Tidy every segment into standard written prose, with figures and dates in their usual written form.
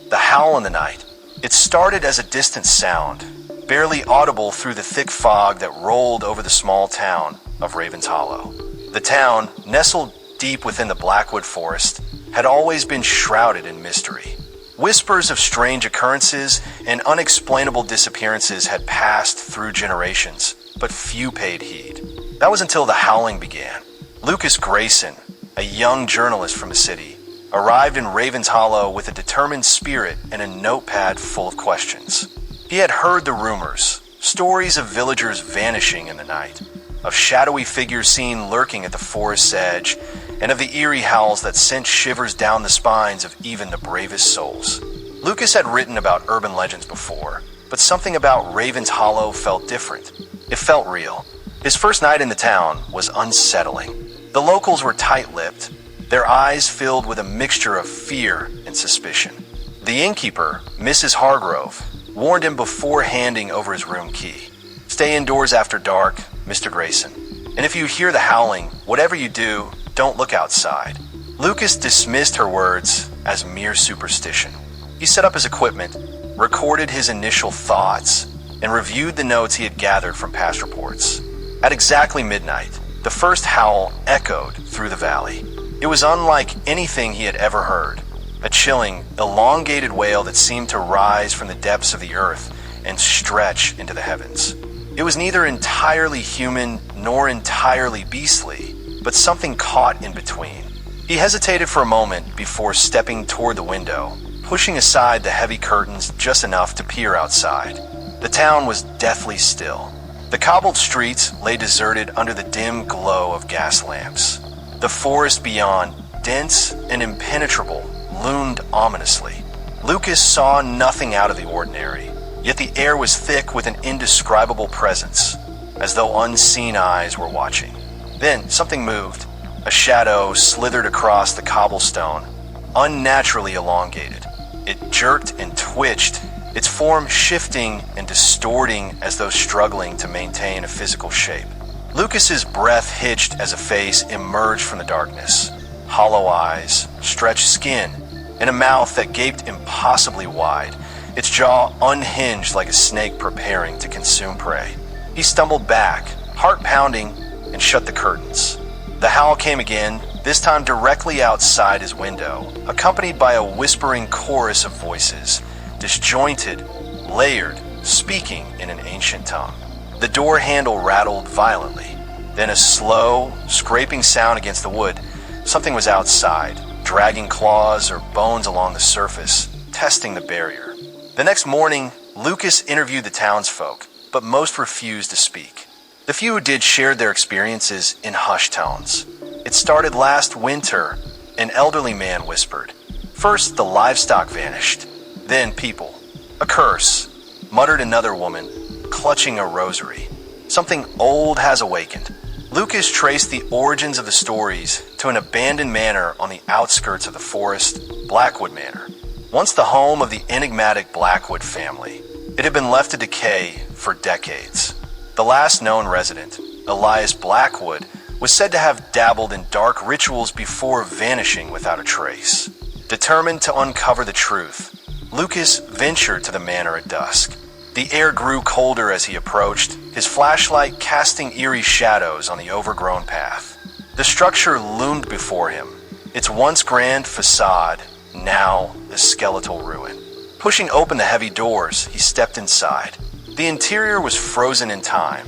The howl in the night. It started as a distant sound, barely audible through the thick fog that rolled over the small town of Ravens Hollow. The town, nestled deep within the Blackwood Forest, had always been shrouded in mystery. Whispers of strange occurrences and unexplainable disappearances had passed through generations, but few paid heed. That was until the howling began. Lucas Grayson, a young journalist from the city, arrived in Ravens Hollow with a determined spirit and a notepad full of questions. He had heard the rumors, stories of villagers vanishing in the night, of shadowy figures seen lurking at the forest's edge, and of the eerie howls that sent shivers down the spines of even the bravest souls. Lucas had written about urban legends before, but something about Ravens Hollow felt different. It felt real. His first night in the town was unsettling. The locals were tight-lipped, their eyes filled with a mixture of fear and suspicion. The innkeeper, Mrs. Hargrove, warned him before handing over his room key. Stay indoors after dark, Mr. Grayson. And if you hear the howling, whatever you do, don't look outside. Lucas dismissed her words as mere superstition. He set up his equipment, recorded his initial thoughts, and reviewed the notes he had gathered from past reports. At exactly midnight, the first howl echoed through the valley. It was unlike anything he had ever heard, a chilling, elongated wail that seemed to rise from the depths of the earth and stretch into the heavens. It was neither entirely human nor entirely beastly, but something caught in between. He hesitated for a moment before stepping toward the window, pushing aside the heavy curtains just enough to peer outside. The town was deathly still. The cobbled streets lay deserted under the dim glow of gas lamps. The forest beyond, dense and impenetrable, loomed ominously. Lucas saw nothing out of the ordinary, yet the air was thick with an indescribable presence, as though unseen eyes were watching. Then something moved. A shadow slithered across the cobblestone, unnaturally elongated. It jerked and twitched, its form shifting and distorting as though struggling to maintain a physical shape. Lucas's breath hitched as a face emerged from the darkness. Hollow eyes, stretched skin, and a mouth that gaped impossibly wide, its jaw unhinged like a snake preparing to consume prey. He stumbled back, heart pounding, and shut the curtains. The howl came again, this time directly outside his window, accompanied by a whispering chorus of voices, disjointed, layered, speaking in an ancient tongue. The door handle rattled violently, then a slow, scraping sound against the wood. Something was outside, dragging claws or bones along the surface, testing the barrier. The next morning, Lucas interviewed the townsfolk, but most refused to speak. The few who did shared their experiences in hushed tones. It started last winter, an elderly man whispered. First, the livestock vanished, then people. A curse, muttered another woman, clutching a rosary. Something old has awakened. Lucas traced the origins of the stories to an abandoned manor on the outskirts of the forest, Blackwood Manor. Once the home of the enigmatic Blackwood family, it had been left to decay for decades. The last known resident, Elias Blackwood, was said to have dabbled in dark rituals before vanishing without a trace. Determined to uncover the truth, Lucas ventured to the manor at dusk. The air grew colder as he approached, his flashlight casting eerie shadows on the overgrown path. The structure loomed before him, its once grand facade, now a skeletal ruin. Pushing open the heavy doors, he stepped inside. The interior was frozen in time.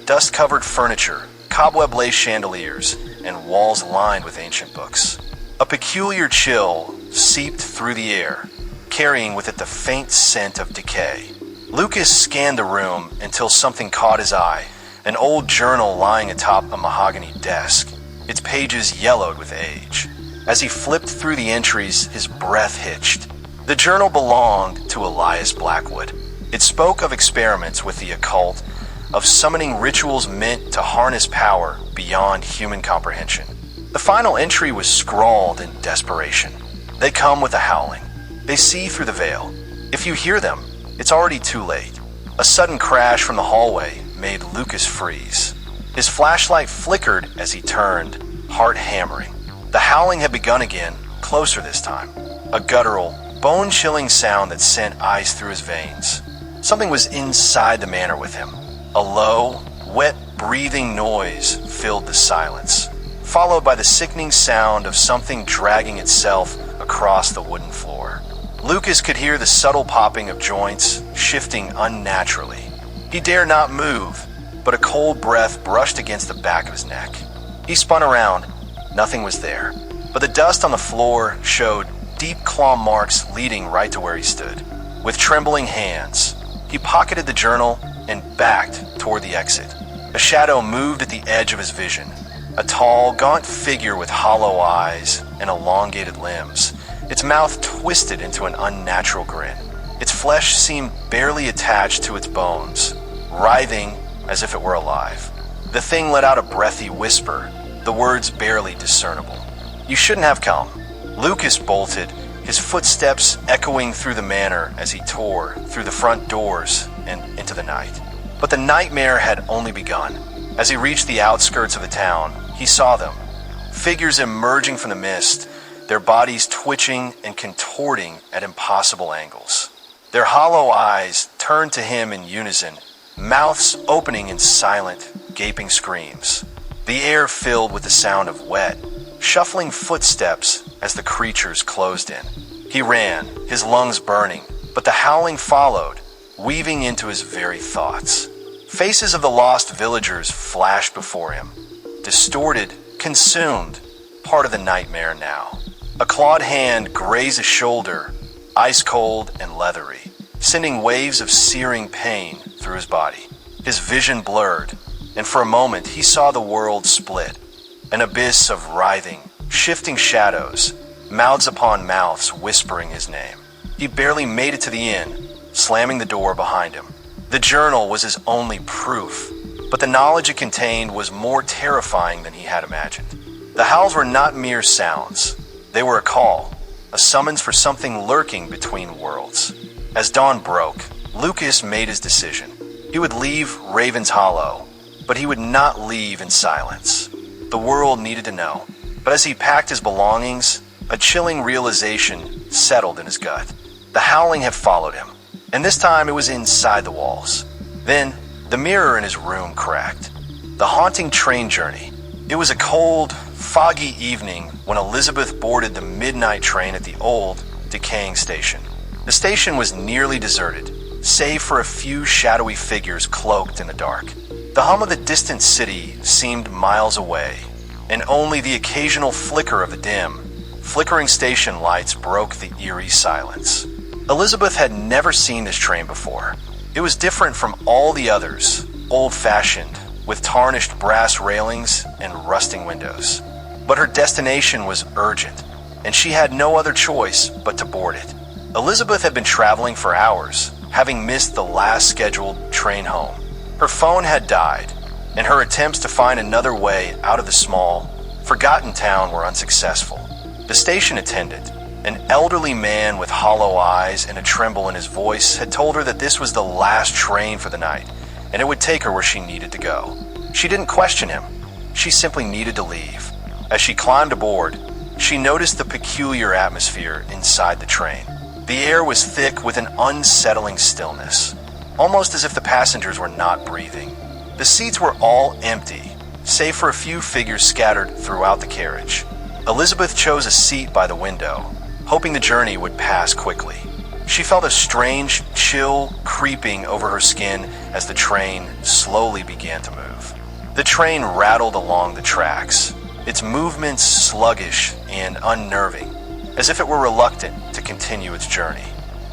Dust-covered furniture, cobweb-laced chandeliers, and walls lined with ancient books. A peculiar chill seeped through the air, carrying with it the faint scent of decay. Lucas scanned the room until something caught his eye, an old journal lying atop a mahogany desk, its pages yellowed with age. As he flipped through the entries, his breath hitched. The journal belonged to Elias Blackwood. It spoke of experiments with the occult, of summoning rituals meant to harness power beyond human comprehension. The final entry was scrawled in desperation. They come with a howling. They see through the veil. If you hear them, it's already too late. A sudden crash from the hallway made Lucas freeze. His flashlight flickered as he turned, heart hammering. The howling had begun again, closer this time. A guttural, bone-chilling sound that sent ice through his veins. Something was inside the manor with him. A low, wet, breathing noise filled the silence, followed by the sickening sound of something dragging itself across the wooden floor. Lucas could hear the subtle popping of joints shifting unnaturally. He dared not move, but a cold breath brushed against the back of his neck. He spun around. Nothing was there, but the dust on the floor showed deep claw marks leading right to where he stood. With trembling hands, he pocketed the journal and backed toward the exit. A shadow moved at the edge of his vision. A tall, gaunt figure with hollow eyes and elongated limbs. Its mouth twisted into an unnatural grin. Its flesh seemed barely attached to its bones, writhing as if it were alive. The thing let out a breathy whisper, the words barely discernible. "You shouldn't have come." Lucas bolted, his footsteps echoing through the manor as he tore through the front doors and into the night. But the nightmare had only begun. As he reached the outskirts of the town, he saw them. Figures emerging from the mist, their bodies twitching and contorting at impossible angles. Their hollow eyes turned to him in unison, mouths opening in silent, gaping screams. The air filled with the sound of wet, shuffling footsteps as the creatures closed in. He ran, his lungs burning, but the howling followed, weaving into his very thoughts. Faces of the lost villagers flashed before him, distorted, consumed, part of the nightmare now. A clawed hand grazed his shoulder, ice cold and leathery, sending waves of searing pain through his body. His vision blurred, and for a moment he saw the world split, an abyss of writhing, shifting shadows, mouths upon mouths whispering his name. He barely made it to the inn, slamming the door behind him. The journal was his only proof, but the knowledge it contained was more terrifying than he had imagined. The howls were not mere sounds. They were a call, a summons for something lurking between worlds. As dawn broke, Lucas made his decision. He would leave Raven's Hollow, but he would not leave in silence. The world needed to know. But as he packed his belongings, a chilling realization settled in his gut. The howling had followed him, and this time it was inside the walls. Then, the mirror in his room cracked. The haunting train journey. It was a cold, foggy evening when Elizabeth boarded the midnight train at the old, decaying station. The station was nearly deserted, save for a few shadowy figures cloaked in the dark. The hum of the distant city seemed miles away, and only the occasional flicker of the flickering station lights broke the eerie silence. Elizabeth had never seen this train before. It was different from all the others, old-fashioned, with tarnished brass railings and rusting windows. But her destination was urgent, and she had no other choice but to board it. Elizabeth had been traveling for hours, having missed the last scheduled train home. Her phone had died, and her attempts to find another way out of the small, forgotten town were unsuccessful. The station attendant, an elderly man with hollow eyes and a tremble in his voice, had told her that this was the last train for the night, and it would take her where she needed to go. She didn't question him. She simply needed to leave. As she climbed aboard, she noticed the peculiar atmosphere inside the train. The air was thick with an unsettling stillness, almost as if the passengers were not breathing. The seats were all empty, save for a few figures scattered throughout the carriage. Elizabeth chose a seat by the window, hoping the journey would pass quickly. She felt a strange chill creeping over her skin as the train slowly began to move. The train rattled along the tracks, its movements sluggish and unnerving, as if it were reluctant to continue its journey.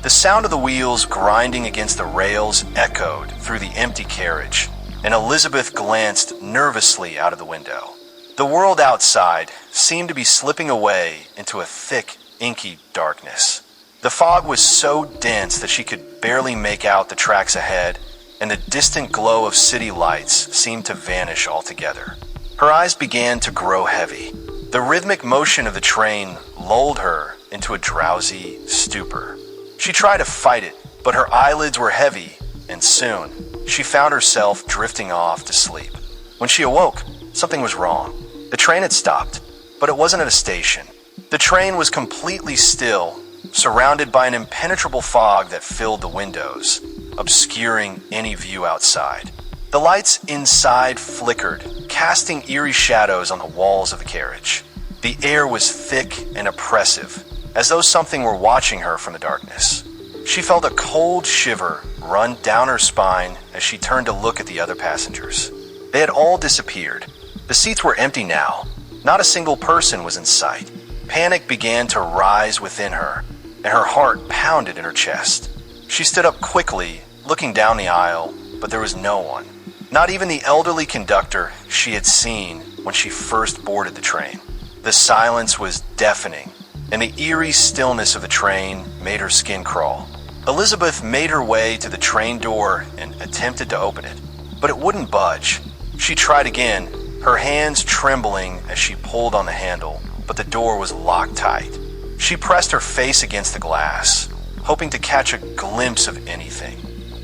The sound of the wheels grinding against the rails echoed through the empty carriage, and Elizabeth glanced nervously out of the window. The world outside seemed to be slipping away into a thick, inky darkness. The fog was so dense that she could barely make out the tracks ahead, and the distant glow of city lights seemed to vanish altogether. Her eyes began to grow heavy. The rhythmic motion of the train lulled her into a drowsy stupor. She tried to fight it, but her eyelids were heavy, and soon she found herself drifting off to sleep. When she awoke, something was wrong. The train had stopped, but it wasn't at a station. The train was completely still, surrounded by an impenetrable fog that filled the windows, obscuring any view outside. The lights inside flickered, casting eerie shadows on the walls of the carriage. The air was thick and oppressive, as though something were watching her from the darkness. She felt a cold shiver run down her spine as she turned to look at the other passengers. They had all disappeared. The seats were empty now. Not a single person was in sight. Panic began to rise within her, and her heart pounded in her chest. She stood up quickly, looking down the aisle, but there was no one. Not even the elderly conductor she had seen when she first boarded the train. The silence was deafening, and the eerie stillness of the train made her skin crawl. Elizabeth made her way to the train door and attempted to open it, but it wouldn't budge. She tried again, her hands trembling as she pulled on the handle, but the door was locked tight. She pressed her face against the glass, hoping to catch a glimpse of anything.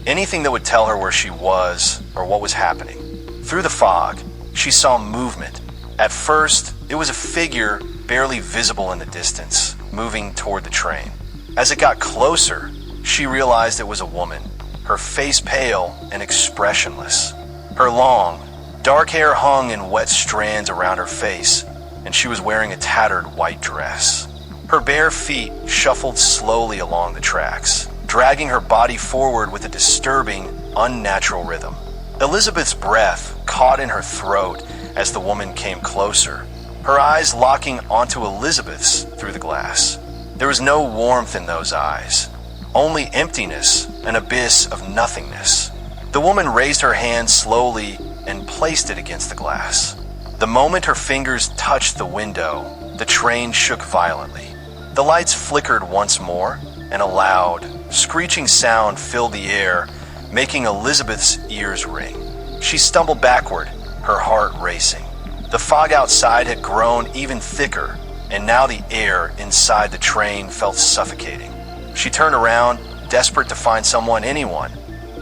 Anything that would tell her where she was or what was happening. Through the fog, she saw movement. At first, it was a figure barely visible in the distance, moving toward the train. As it got closer, she realized it was a woman, her face pale and expressionless. Her long, dark hair hung in wet strands around her face, and she was wearing a tattered white dress. Her bare feet shuffled slowly along the tracks, dragging her body forward with a disturbing, unnatural rhythm. Elizabeth's breath caught in her throat as the woman came closer, her eyes locking onto Elizabeth's through the glass. There was no warmth in those eyes, only emptiness, an abyss of nothingness. The woman raised her hand slowly and placed it against the glass. The moment her fingers touched the window, the train shook violently. The lights flickered once more, and a loud, screeching sound filled the air, making Elizabeth's ears ring. She stumbled backward, her heart racing. The fog outside had grown even thicker, and now the air inside the train felt suffocating. She turned around, desperate to find anyone,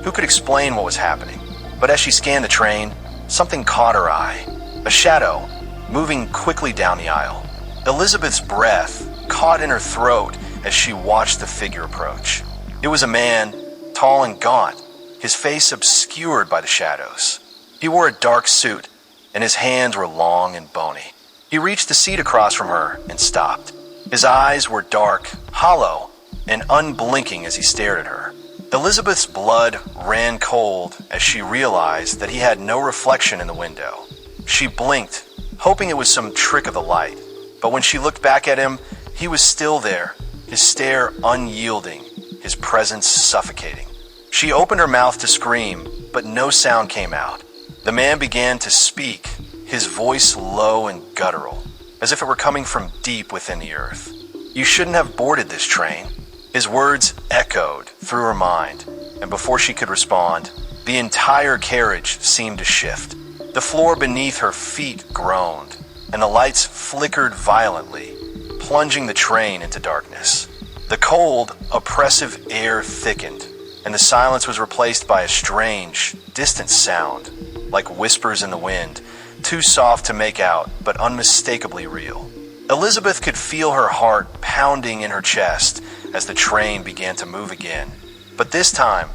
who could explain what was happening. But as she scanned the train, something caught her eye. A shadow, moving quickly down the aisle. Elizabeth's breath caught in her throat as she watched the figure approach. It was a man, tall and gaunt, his face obscured by the shadows. He wore a dark suit, and his hands were long and bony. He reached the seat across from her and stopped. His eyes were dark, hollow, and unblinking as he stared at her. Elizabeth's blood ran cold as she realized that he had no reflection in the window. She blinked, hoping it was some trick of the light, but when she looked back at him, he was still there, his stare unyielding, his presence suffocating. She opened her mouth to scream, but no sound came out. The man began to speak, his voice low and guttural, as if it were coming from deep within the earth. "You shouldn't have boarded this train." His words echoed through her mind, and before she could respond, the entire carriage seemed to shift. The floor beneath her feet groaned, and the lights flickered violently, plunging the train into darkness. The cold, oppressive air thickened, and the silence was replaced by a strange, distant sound, like whispers in the wind, too soft to make out, but unmistakably real. Elizabeth could feel her heart pounding in her chest as the train began to move again. But this time,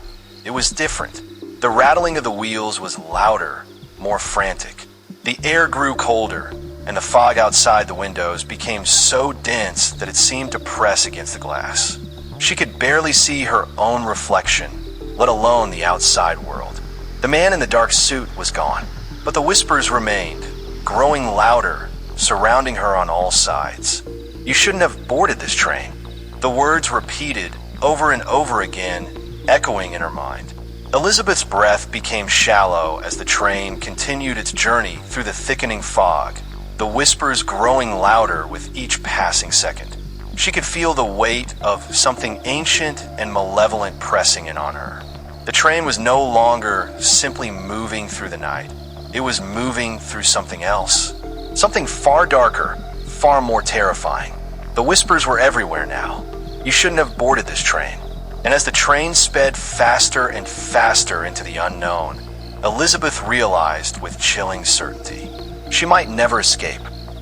it was different. The rattling of the wheels was louder, more frantic. The air grew colder, and the fog outside the windows became so dense that it seemed to press against the glass. She could barely see her own reflection, let alone the outside world. The man in the dark suit was gone, but the whispers remained, growing louder, surrounding her on all sides. "You shouldn't have boarded this train." The words repeated over and over again, echoing in her mind. Elizabeth's breath became shallow as the train continued its journey through the thickening fog, the whispers growing louder with each passing second. She could feel the weight of something ancient and malevolent pressing in on her. The train was no longer simply moving through the night. It was moving through something else. Something far darker, far more terrifying. The whispers were everywhere now. "You shouldn't have boarded this train." And as the train sped faster and faster into the unknown, Elizabeth realized with chilling certainty she might never escape.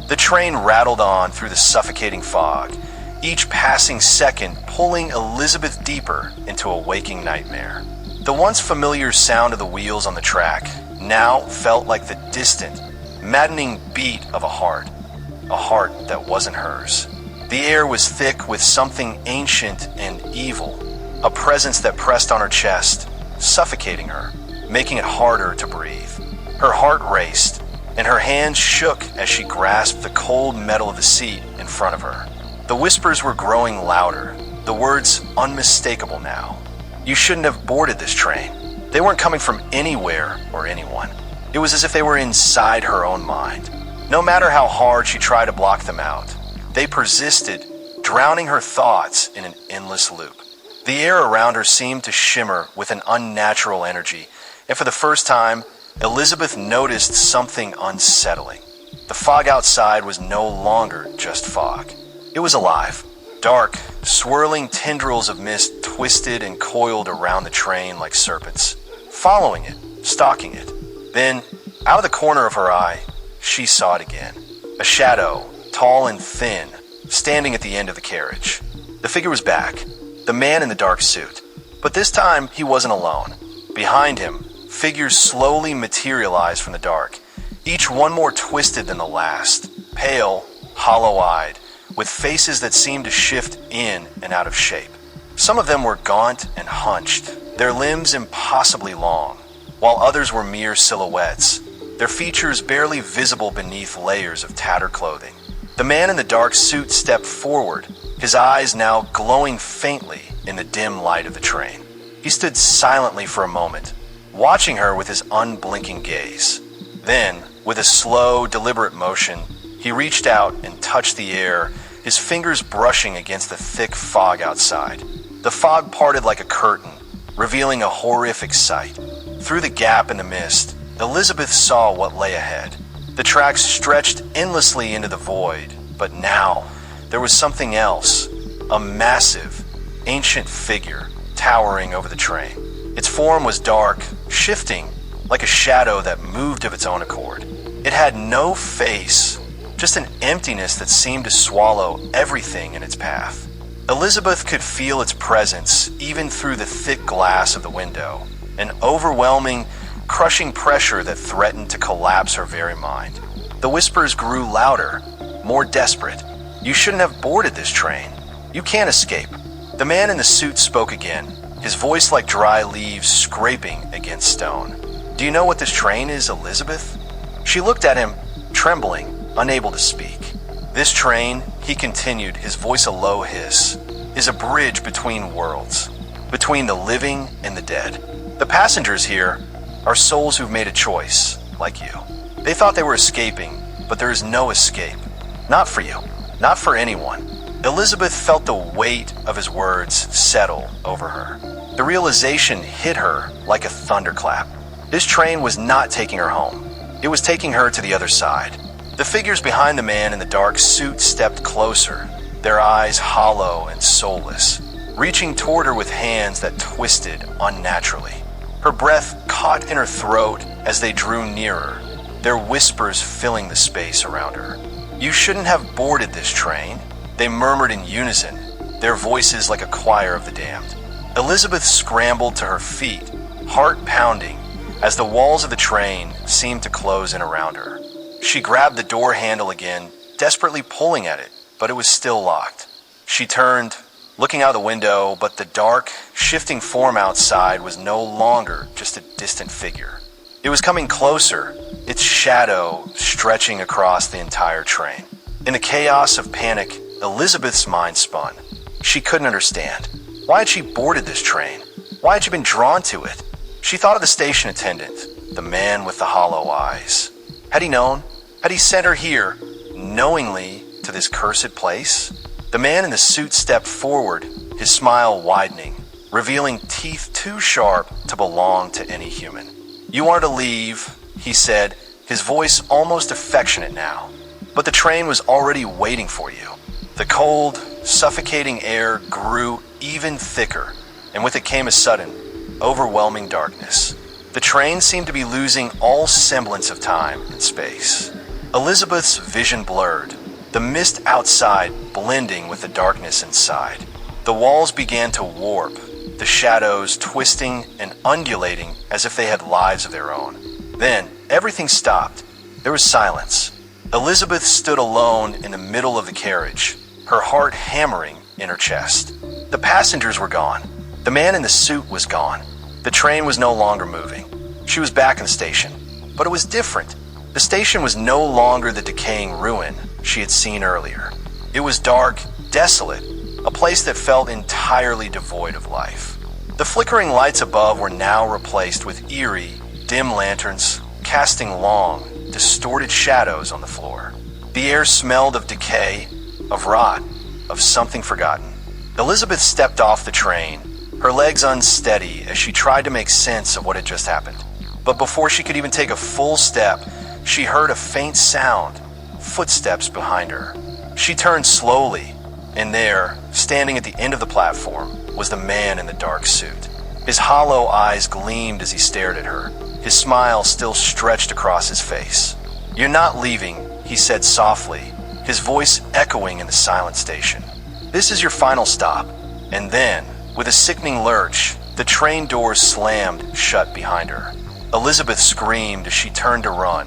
The train rattled on through the suffocating fog, each passing second pulling Elizabeth deeper into a waking nightmare. The once familiar sound of the wheels on the track now felt like the distant, maddening beat of a heart that wasn't hers. The air was thick with something ancient and evil, a presence that pressed on her chest, suffocating her, making it harder to breathe. Her heart raced, and her hands shook as she grasped the cold metal of the seat in front of her. The whispers were growing louder, the words unmistakable now. You shouldn't have boarded this train. They weren't coming from anywhere or anyone. It was as if they were inside her own mind. No matter how hard she tried to block them out, they persisted, drowning her thoughts in an endless loop. The air around her seemed to shimmer with an unnatural energy, and for the first time, Elizabeth noticed something unsettling. The fog outside was no longer just fog. It was alive. Dark, swirling tendrils of mist twisted and coiled around the train like serpents, following it, stalking it. Then, out of the corner of her eye, she saw it again. A shadow, tall and thin, standing at the end of the carriage. The figure was back, the man in the dark suit. But this time, he wasn't alone. Behind him, figures slowly materialized from the dark, each one more twisted than the last, pale, hollow-eyed, with faces that seemed to shift in and out of shape. Some of them were gaunt and hunched, their limbs impossibly long, while others were mere silhouettes, their features barely visible beneath layers of tattered clothing. The man in the dark suit stepped forward, his eyes now glowing faintly in the dim light of the train. He stood silently for a moment, watching her with his unblinking gaze. Then, with a slow, deliberate motion, he reached out and touched the air, his fingers brushing against the thick fog outside. The fog parted like a curtain, revealing a horrific sight. Through the gap in the mist, Elizabeth saw what lay ahead. The tracks stretched endlessly into the void, but now there was something else, a massive, ancient figure towering over the train. Its form was dark, shifting, like a shadow that moved of its own accord. It had no face, just an emptiness that seemed to swallow everything in its path. Elizabeth could feel its presence even through the thick glass of the window, an overwhelming, crushing pressure that threatened to collapse her very mind. The whispers grew louder, more desperate. You shouldn't have boarded this train. You can't escape. The man in the suit spoke again, his voice like dry leaves scraping against stone. Do you know what this train is, Elizabeth? She looked at him, trembling, unable to speak. This train, he continued, his voice a low hiss, is a bridge between worlds, between the living and the dead. The passengers here are souls who've made a choice, like you. They thought they were escaping, but there is no escape. Not for you, not for anyone. Elizabeth felt the weight of his words settle over her. The realization hit her like a thunderclap. This train was not taking her home. It was taking her to the other side. The figures behind the man in the dark suit stepped closer, their eyes hollow and soulless, reaching toward her with hands that twisted unnaturally. Her breath caught in her throat as they drew nearer, their whispers filling the space around her. You shouldn't have boarded this train, they murmured in unison, their voices like a choir of the damned. Elizabeth scrambled to her feet, heart pounding, as the walls of the train seemed to close in around her. She grabbed the door handle again, desperately pulling at it, but it was still locked. She turned, looking out the window, but the dark, shifting form outside was no longer just a distant figure. It was coming closer, its shadow stretching across the entire train. In the chaos of panic, Elizabeth's mind spun. She couldn't understand. Why had she boarded this train? Why had she been drawn to it? She thought of the station attendant, the man with the hollow eyes. Had he known? Had he sent her here, knowingly, to this cursed place? The man in the suit stepped forward, his smile widening, revealing teeth too sharp to belong to any human. You are to leave, he said, his voice almost affectionate now. But the train was already waiting for you. The cold, suffocating air grew even thicker, and with it came a sudden, overwhelming darkness. The train seemed to be losing all semblance of time and space. Elizabeth's vision blurred, the mist outside blending with the darkness inside. The walls began to warp, the shadows twisting and undulating as if they had lives of their own. Then, everything stopped. There was silence. Elizabeth stood alone in the middle of the carriage, her heart hammering in her chest. The passengers were gone. The man in the suit was gone. The train was no longer moving. She was back in the station. But it was different. The station was no longer the decaying ruin she had seen earlier. It was dark, desolate, a place that felt entirely devoid of life. The flickering lights above were now replaced with eerie, dim lanterns, casting long, distorted shadows on the floor. The air smelled of decay, of rot, of something forgotten. Elizabeth stepped off the train, her legs unsteady as she tried to make sense of what had just happened. But before she could even take a full step, she heard a faint sound, footsteps behind her. She turned slowly, and there, standing at the end of the platform, was the man in the dark suit. His hollow eyes gleamed as he stared at her, his smile still stretched across his face. "You're not leaving," he said softly, his voice echoing in the silent station. "This is your final stop." And then, with a sickening lurch, the train doors slammed shut behind her. Elizabeth screamed as she turned to run,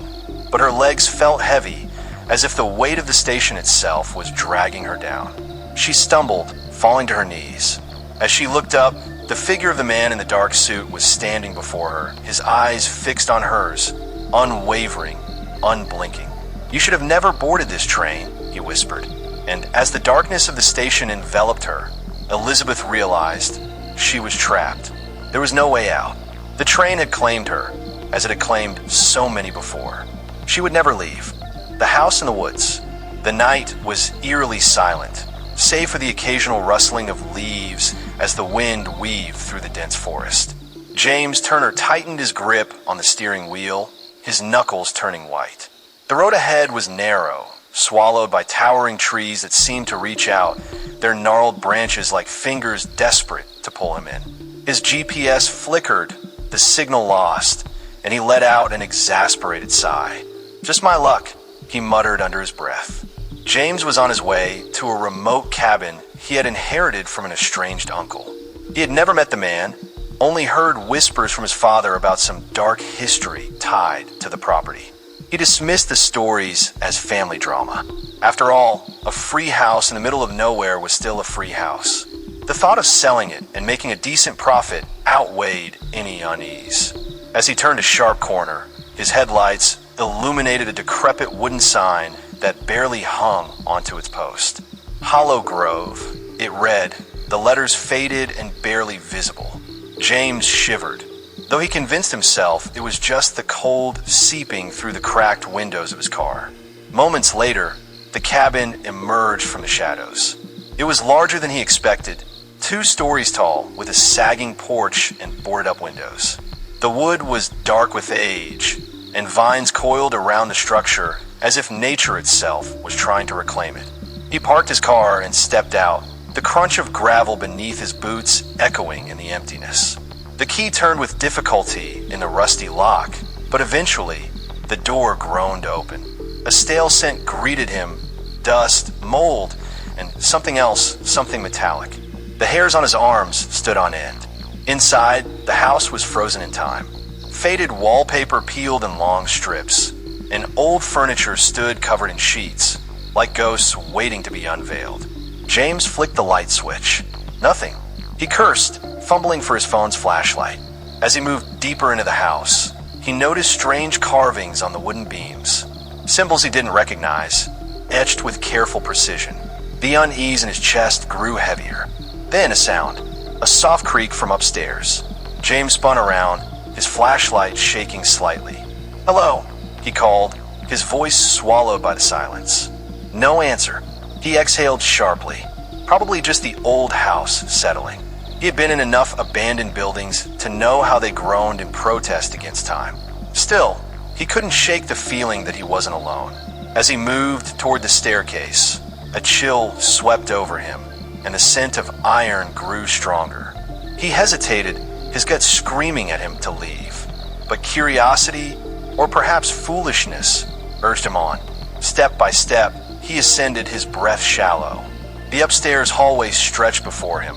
but her legs felt heavy, as if the weight of the station itself was dragging her down. She stumbled, falling to her knees. As she looked up, the figure of the man in the dark suit was standing before her, his eyes fixed on hers, unwavering, unblinking. "You should have never boarded this train," he whispered. And as the darkness of the station enveloped her, Elizabeth realized she was trapped. There was no way out. The train had claimed her, as it had claimed so many before. She would never leave. The house in the woods. The night was eerily silent, save for the occasional rustling of leaves as the wind weaved through the dense forest. James Turner tightened his grip on the steering wheel, his knuckles turning white. The road ahead was narrow, swallowed by towering trees that seemed to reach out, their gnarled branches like fingers desperate to pull him in. His GPS flickered, the signal lost, and he let out an exasperated sigh. "Just my luck," he muttered under his breath. James was on his way to a remote cabin he had inherited from an estranged uncle. He had never met the man, only heard whispers from his father about some dark history tied to the property. He dismissed the stories as family drama. After all, a free house in the middle of nowhere was still a free house. The thought of selling it and making a decent profit outweighed any unease. As he turned a sharp corner, his headlights illuminated a decrepit wooden sign that barely hung onto its post. Hollow Grove, it read, the letters faded and barely visible. James shivered, though he convinced himself it was just the cold seeping through the cracked windows of his car. Moments later, the cabin emerged from the shadows. It was larger than he expected, 2 stories tall with a sagging porch and boarded-up windows. The wood was dark with age, and vines coiled around the structure as if nature itself was trying to reclaim it. He parked his car and stepped out, the crunch of gravel beneath his boots echoing in the emptiness. The key turned with difficulty in the rusty lock, but eventually, the door groaned open. A stale scent greeted him, dust, mold, and something else, something metallic. The hairs on his arms stood on end. Inside, the house was frozen in time. Faded wallpaper peeled in long strips, and old furniture stood covered in sheets, like ghosts waiting to be unveiled. James flicked the light switch. Nothing. He cursed, fumbling for his phone's flashlight. As he moved deeper into the house, he noticed strange carvings on the wooden beams, symbols he didn't recognize, etched with careful precision. The unease in his chest grew heavier. Then a sound, a soft creak from upstairs. James spun around, his flashlight shaking slightly. "Hello," he called, his voice swallowed by the silence. No answer. He exhaled sharply, probably just the old house settling. He had been in enough abandoned buildings to know how they groaned in protest against time. Still, he couldn't shake the feeling that he wasn't alone. As he moved toward the staircase, a chill swept over him, and the scent of iron grew stronger. He hesitated, his gut screaming at him to leave. But curiosity, or perhaps foolishness, urged him on. Step by step, he ascended, his breath shallow. The upstairs hallway stretched before him,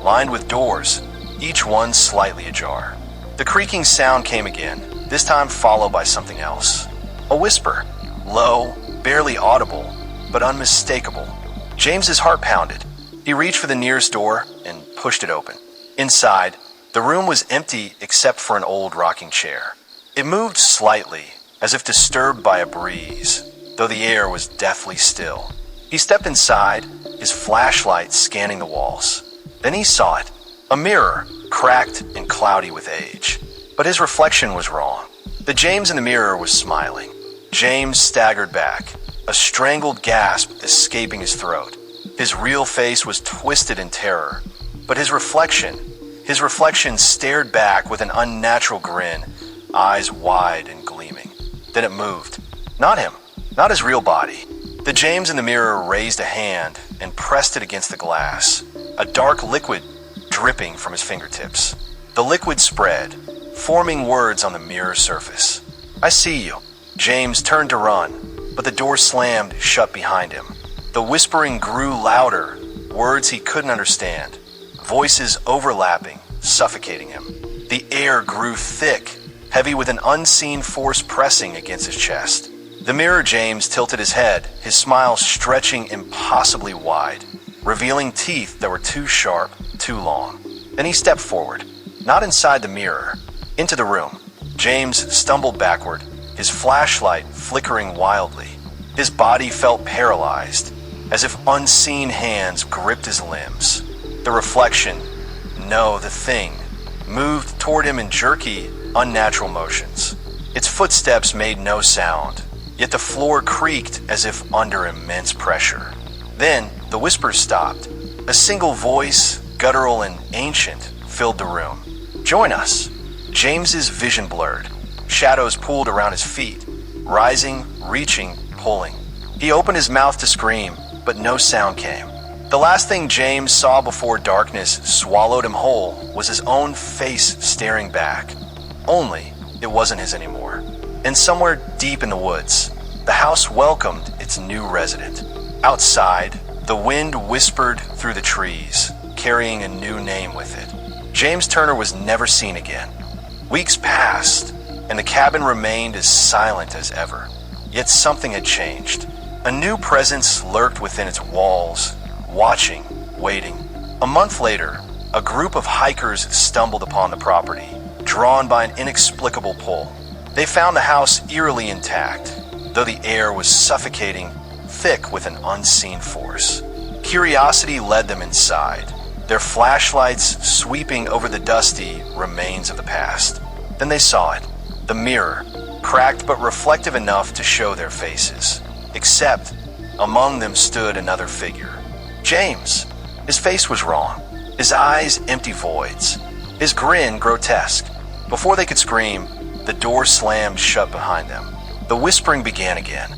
lined with doors, each one slightly ajar. The creaking sound came again, this time followed by something else. A whisper, low, barely audible, but unmistakable. James's heart pounded. He reached for the nearest door and pushed it open. Inside, the room was empty except for an old rocking chair. It moved slightly, as if disturbed by a breeze, though the air was deathly still. He stepped inside, his flashlight scanning the walls. Then he saw it, a mirror, cracked and cloudy with age. But his reflection was wrong. The James in the mirror was smiling. James staggered back, a strangled gasp escaping his throat. His real face was twisted in terror, but his reflection stared back with an unnatural grin, eyes wide and gleaming. Then it moved. Not him, not his real body. The James in the mirror raised a hand and pressed it against the glass, a dark liquid dripping from his fingertips. The liquid spread, forming words on the mirror surface. "I see you." James turned to run, but the door slammed shut behind him. The whispering grew louder, words he couldn't understand, voices overlapping, suffocating him. The air grew thick, heavy with an unseen force pressing against his chest. The mirror James tilted his head, his smile stretching impossibly wide, revealing teeth that were too sharp, too long. Then he stepped forward, not inside the mirror, into the room. James stumbled backward, his flashlight flickering wildly. His body felt paralyzed, as if unseen hands gripped his limbs. The reflection, no, the thing, moved toward him in jerky, unnatural motions. Its footsteps made no sound, yet the floor creaked as if under immense pressure. Then the whispers stopped. A single voice, guttural and ancient, filled the room. "Join us." James's vision blurred. Shadows pooled around his feet, rising, reaching, pulling. He opened his mouth to scream, but no sound came. The last thing James saw before darkness swallowed him whole was his own face staring back. Only it wasn't his anymore. And somewhere deep in the woods, the house welcomed its new resident. Outside, the wind whispered through the trees, carrying a new name with it. James Turner was never seen again. Weeks passed, and the cabin remained as silent as ever. Yet something had changed. A new presence lurked within its walls, watching, waiting. A month later, a group of hikers stumbled upon the property, drawn by an inexplicable pull. They found the house eerily intact, though the air was suffocating, thick with an unseen force. Curiosity led them inside, their flashlights sweeping over the dusty remains of the past. Then they saw it, the mirror, cracked but reflective enough to show their faces. Except, among them stood another figure. James. His face was wrong, his eyes empty voids, his grin grotesque. Before they could scream, the door slammed shut behind them. The whispering began again,